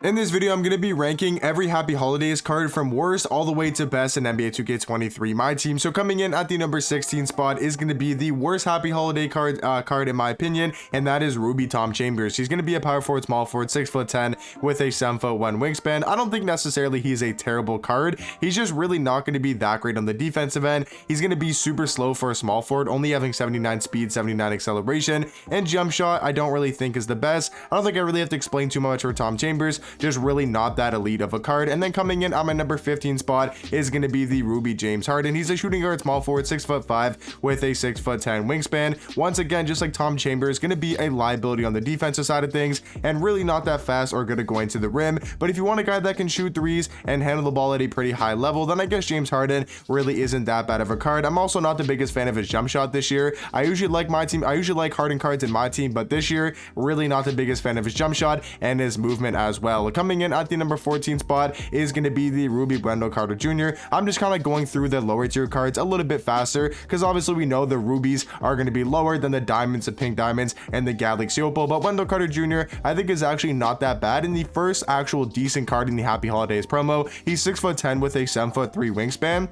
In this video, I'm going to be ranking every Happy Holidays card from worst all the way to best in NBA 2K23 My Team. So coming in at the number 16 spot is going to be the worst Happy Holiday card in my opinion, and that is Ruby Tom Chambers. He's going to be a power forward, small forward, 6'10" with a 7'1" wingspan. I don't think necessarily he's a terrible card. He's just really not going to be that great on the defensive end. He's going to be super slow for a small forward, only having 79 speed, 79 acceleration, and jump shot I don't really think is the best. I don't think I really have to explain too much for Tom Chambers. Just really not that elite of a card. And then coming in on my number 15 spot is going to be the Ruby James Harden. He's a shooting guard, small forward, 6'5" with a 6'10" wingspan. Once again, just like Tom Chambers, going to be a liability on the defensive side of things and really not that fast or good at going to the rim. But if you want a guy that can shoot threes and handle the ball at a pretty high level, then I guess James Harden really isn't that bad of a card. I'm also not the biggest fan of his jump shot this year. I usually like Harden cards in my team, but this year really not the biggest fan of his jump shot and his movement as well. Coming in at the number 14 spot is going to be the Ruby Wendell Carter Jr. I'm just kind of going through the lower tier cards a little bit faster because obviously we know the rubies are going to be lower than the diamonds, the pink diamonds, and the Galaxy Opal, but Wendell Carter Jr. I think is actually not that bad. In the first actual decent card in the Happy Holidays promo, he's 6'10" with a 7'3" wingspan.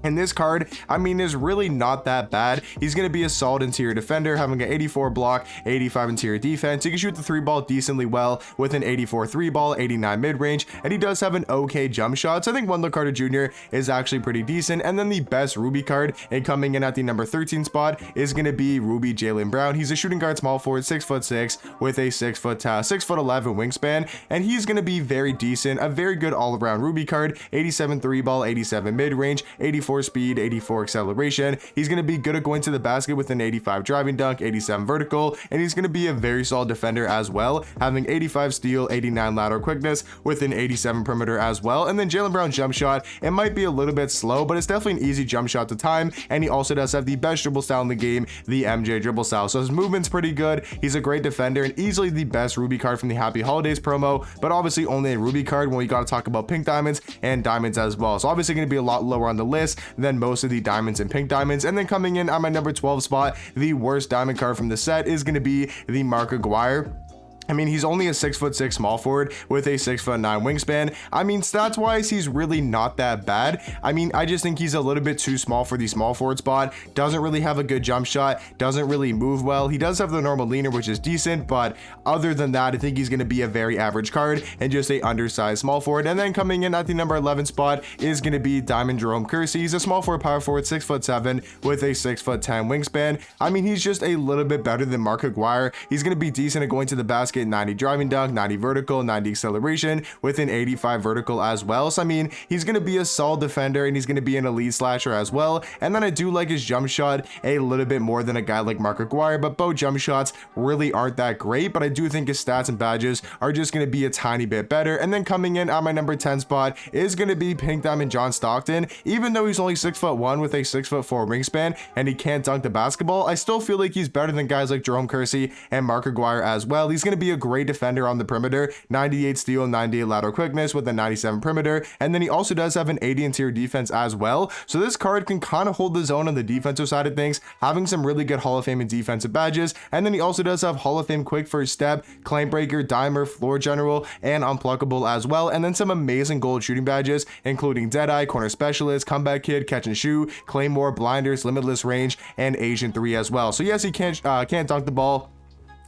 And this card, I mean, is really not that bad. He's going to be a solid interior defender, having an 84 block, 85 interior defense. He can shoot the 3-ball decently well with an 84 3-ball, 89 mid-range, and he does have an okay jump shot. So I think Wendell Carter Jr. is actually pretty decent. And then the best Ruby card, and coming in at the number 13 spot, is going to be Ruby Jaylen Brown. He's a shooting guard, small forward, 6'6" with a 6'11" wingspan, and he's going to be very decent, a very good all-around Ruby card. 87 3-ball, 87 mid-range, 84 speed, 84 acceleration. He's going to be good at going to the basket with an 85 driving dunk, 87 vertical, and he's going to be a very solid defender as well, having 85 steal, 89 lateral quickness with an 87 perimeter as well. And then Jaylen Brown's jump shot, it might be a little bit slow, but it's definitely an easy jump shot to time, and he also does have the best dribble style in the game, the MJ dribble style. So his movement's pretty good. He's a great defender and easily the best Ruby card from the Happy Holidays promo, but obviously only a Ruby card when we got to talk about pink diamonds and diamonds as well. So obviously going to be a lot lower on the list than most of the diamonds and pink diamonds. And then coming in on my number 12 spot, the worst diamond card from the set is going to be the Mark Aguirre. I mean, he's only a 6'6" small forward with a 6'9" wingspan. I mean, stats wise, he's really not that bad. I mean, I just think he's a little bit too small for the small forward spot. Doesn't really have a good jump shot, doesn't really move well. He does have the normal leaner, which is decent, but other than that, I think he's going to be a very average card and just a undersized small forward. And then coming in at the number 11 spot is going to be Diamond Jerome Kersey. He's a small forward, power forward, 6'7" with a 6'10" wingspan. I mean, he's just a little bit better than Mark Aguirre. He's going to be decent at going to the basket, 90 driving dunk, 90 vertical, 90 acceleration with an 85 vertical as well. So I mean, he's going to be a solid defender and he's going to be an elite slasher as well. And then I do like his jump shot a little bit more than a guy like Mark Aguirre, but both jump shots really aren't that great. But I do think his stats and badges are just going to be a tiny bit better. And then coming in on my number 10 spot is going to be Pink Diamond John Stockton. Even though he's only 6'1" with a 6'4" wingspan and he can't dunk the basketball, I still feel like he's better than guys like Jerome Kersey and Mark Aguirre as well. He's going to be a great defender on the perimeter, 98 steal, 98 lateral quickness with a 97 perimeter, and then he also does have an 80 interior defense as well. So this card can kind of hold the zone on the defensive side of things, having some really good Hall of Fame and defensive badges. And then he also does have Hall of Fame quick first step, claim breaker, dimer, floor general, and unpluckable as well. And then some amazing gold shooting badges, including Deadeye, corner specialist, comeback kid, catch and shoot, claymore, blinders, limitless range, and Asian 3 as well. So yes, he can't dunk the ball,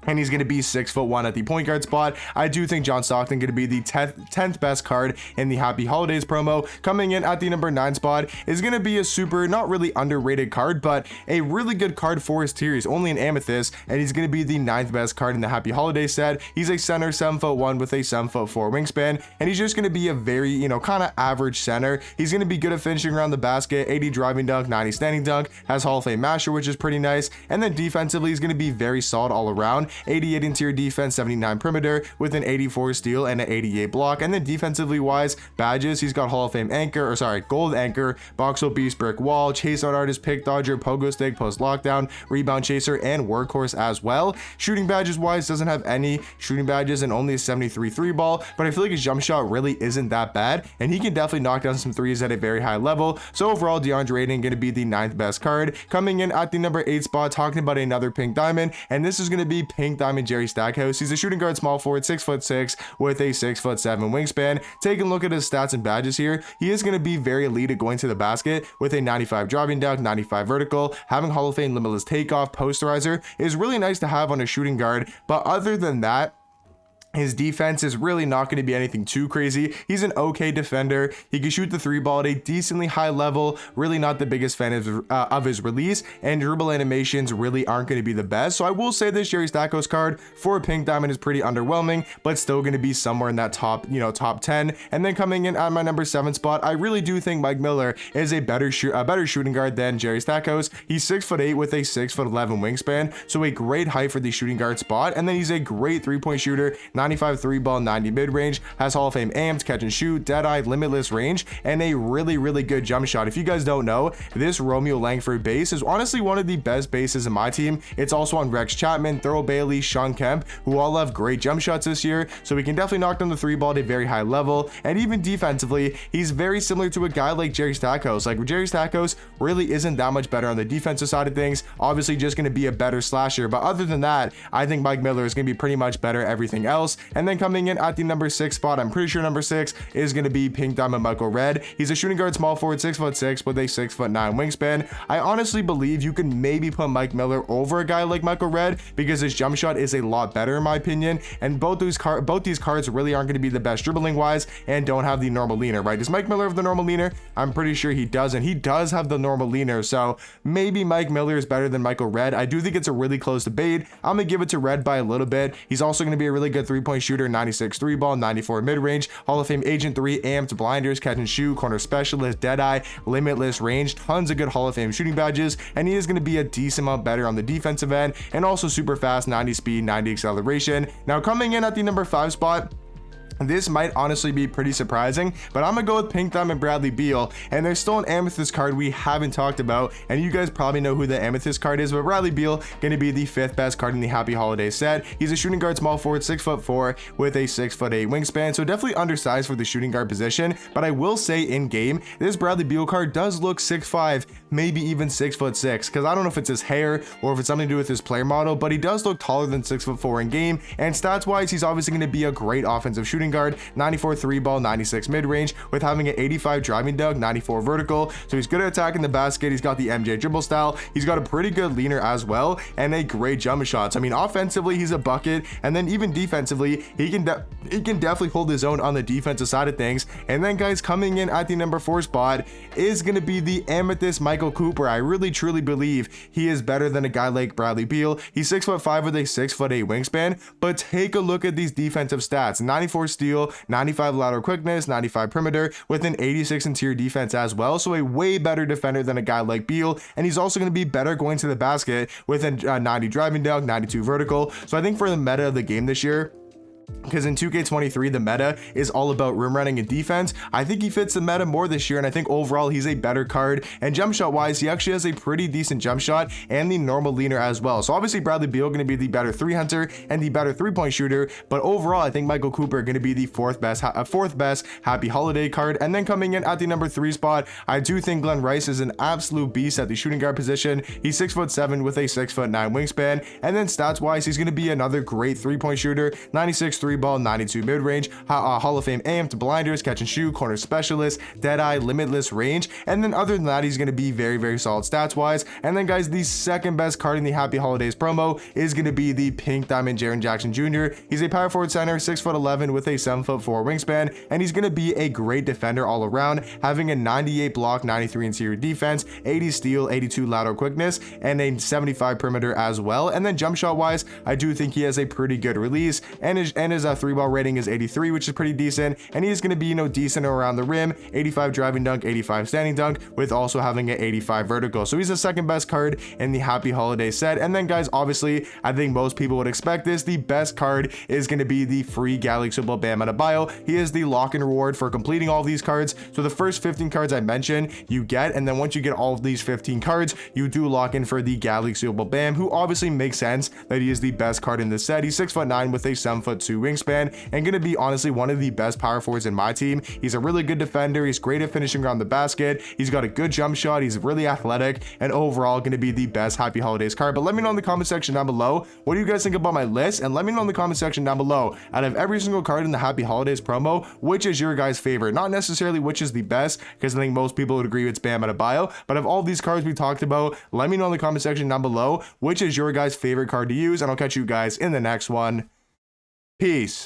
and he's going to be 6'1" at the point guard spot. I do think John Stockton going to be the 10th best card in the Happy Holidays promo. Coming in at the number 9 spot is going to be a super, not really underrated card, but a really good card for his tier. He's only an amethyst, and he's going to be the 9th best card in the Happy Holidays set. He's a center, 7'1" with a 7'4" wingspan, and he's just going to be a very, kind of average center. He's going to be good at finishing around the basket, 80 driving dunk, 90 standing dunk, has Hall of Fame masher, which is pretty nice. And then defensively, he's going to be very solid all around. 88 interior defense, 79 perimeter with an 84 steal and an 88 block. And then defensively wise, badges, he's got Hall of Fame gold anchor, boxel beast, brick wall, chase out artist, pick dodger, pogo stick, post lockdown, rebound chaser, and workhorse as well. Shooting badges wise, doesn't have any shooting badges and only a 73 3-ball, but I feel like his jump shot really isn't that bad, and he can definitely knock down some threes at a very high level. So overall, DeAndre Ayton going to be the 9th best card. Coming in at the number 8 spot, talking about another pink diamond, and this is going to be Pink Pink Diamond Jerry Stackhouse. He's a shooting guard, small forward, 6'6" with a 6'7" wingspan. Taking a look at his stats and badges here, he is going to be very elite at going to the basket with a 95 driving dunk, 95 vertical. Having Hall of Fame limitless takeoff posterizer is really nice to have on a shooting guard, but other than that, his defense is really not going to be anything too crazy. He's an okay defender. He can shoot the three ball at a decently high level. Really not the biggest fan of his release, and dribble animations really aren't going to be the best. So I will say this Jerry Stackhouse card for a Pink Diamond is pretty underwhelming, but still going to be somewhere in that top 10. And then coming in at my number 7 spot, I really do think Mike Miller is a better shooting guard than Jerry Stackhouse. He's 6'8" with a 6'11" wingspan, so a great height for the shooting guard spot. And then he's a great 3-point shooter. 95 3 ball, 90 mid-range, has Hall of Fame amped, catch and shoot, dead-eye, limitless range, and a really good jump shot. If you guys don't know, this Romeo Langford base is honestly one of the best bases in my team. It's also on Rex Chapman, Thurl Bailey, Sean Kemp, who all have great jump shots this year, so we can definitely knock down the 3 ball at a very high level. And even defensively, he's very similar to a guy like Jerry Stackhouse. Like, Jerry Stackhouse really isn't that much better on the defensive side of things, obviously just going to be a better slasher, but other than that, I think Mike Miller is going to be pretty much better at everything else. And then coming in at the number 6 spot, I'm pretty sure number 6 is going to be Pink Diamond Michael Redd. He's a shooting guard, small forward, 6'6" with a 6'9" wingspan. I honestly believe you can maybe put Mike Miller over a guy like Michael Redd because his jump shot is a lot better in my opinion, and both these cards really aren't going to be the best dribbling wise and don't have the normal leaner, right? Does Mike Miller have the normal leaner? I'm pretty sure he doesn't. He does have the normal leaner, so maybe Mike Miller is better than Michael Redd. I do think it's a really close debate. I'm going to give it to Redd by a little bit. He's also going to be a really good 3-point shooter, 96 3 ball, 94 mid-range, Hall of Fame Agent 3, amped, blinders, catch and shoot, corner specialist, dead-eye, limitless range, tons of good Hall of Fame shooting badges, and he is going to be a decent amount better on the defensive end, and also super fast, 90 speed, 90 acceleration. Now coming in at the number 5 spot, this might honestly be pretty surprising, but I'm gonna go with Pink Diamond Bradley Beal, and there's still an Amethyst card we haven't talked about, and you guys probably know who the Amethyst card is, but Bradley Beal gonna be the 5th best card in the Happy Holidays set. He's a shooting guard, small forward, 6'4" with a 6'8" wingspan, so definitely undersized for the shooting guard position, but I will say in game, this Bradley Beal card does look 6'5", maybe even 6'6", because I don't know if it's his hair or if it's something to do with his player model, but he does look taller than 6'4" in game, and stats wise, he's obviously gonna be a great offensive shooting guard, 94 3 ball, 96 mid-range, with having an 85 driving dunk, 94 vertical, so he's good at attacking the basket. He's got the MJ dribble style, he's got a pretty good leaner as well, and a great jump shot. So I mean, offensively he's a bucket, and then even defensively he can definitely hold his own on the defensive side of things. And then guys, coming in at the number 4 spot is going to be the Amethyst Michael Cooper. I really truly believe he is better than a guy like Bradley Beal. He's 6'5" with a 6'8" wingspan, but take a look at these defensive stats: 94 steal, 95 lateral quickness, 95 perimeter, with an 86 interior defense as well, so a way better defender than a guy like Beal. And he's also going to be better going to the basket with a 90 driving dunk, 92 vertical. So I think for the meta of the game this year, because in 2K23 the meta is all about rim running and defense, I think he fits the meta more this year, and I think overall he's a better card. And jump shot wise, he actually has a pretty decent jump shot and the normal leaner as well. So obviously Bradley Beal going to be the better 3 hunter and the better 3-point shooter, but overall I think Michael Cooper going to be the fourth best Happy Holiday card. And then coming in at the number 3 spot, I do think Glenn Rice is an absolute beast at the shooting guard position. He's 6'7" with a 6'9" wingspan, and then stats wise he's going to be another great 3-point shooter, 96 3 ball, 92 mid-range, Hall of Fame amped, blinders, catch and shoot, corner specialist, dead-eye, limitless range. And then other than that, he's going to be very solid stats wise. And then guys, the second best card in the Happy Holidays promo is going to be the Pink Diamond Jaren Jackson Jr. He's a power forward center, 6'11" with a 7'4" wingspan, and he's going to be a great defender all around, having a 98 block, 93 interior defense, 80 steal, 82 lateral quickness, and a 75 perimeter as well. And then jump shot wise, I do think he has a pretty good release, and his 3-ball rating is 83, which is pretty decent, and he is going to be, decent around the rim, 85 driving dunk, 85 standing dunk, with also having an 85 vertical. So he's the second best card in the Happy Holiday set. And then guys, obviously I think most people would expect this, the best card is going to be the free Galaxy Football Bam Adebayo. He is the lock-in reward for completing all of these cards. So the first 15 cards I mentioned you get, and then once you get all of these 15 cards, you do lock in for the Galaxy Football Bam, who obviously makes sense that he is the best card in the set. He's 6'9" with a 7'2" 2 wingspan, and gonna be honestly one of the best power forwards in my team. He's a really good defender. He's great at finishing around the basket. He's got a good jump shot. He's really athletic, and overall gonna be the best Happy Holidays card. But let me know in the comment section down below, what do you guys think about my list? And let me know in the comment section down below, out of every single card in the Happy Holidays promo, which is your guys' favorite? Not necessarily which is the best, because I think most people would agree it's Bam Adebayo, but of all these cards we talked about, let me know in the comment section down below, which is your guys' favorite card to use, and I'll catch you guys in the next one. Peace.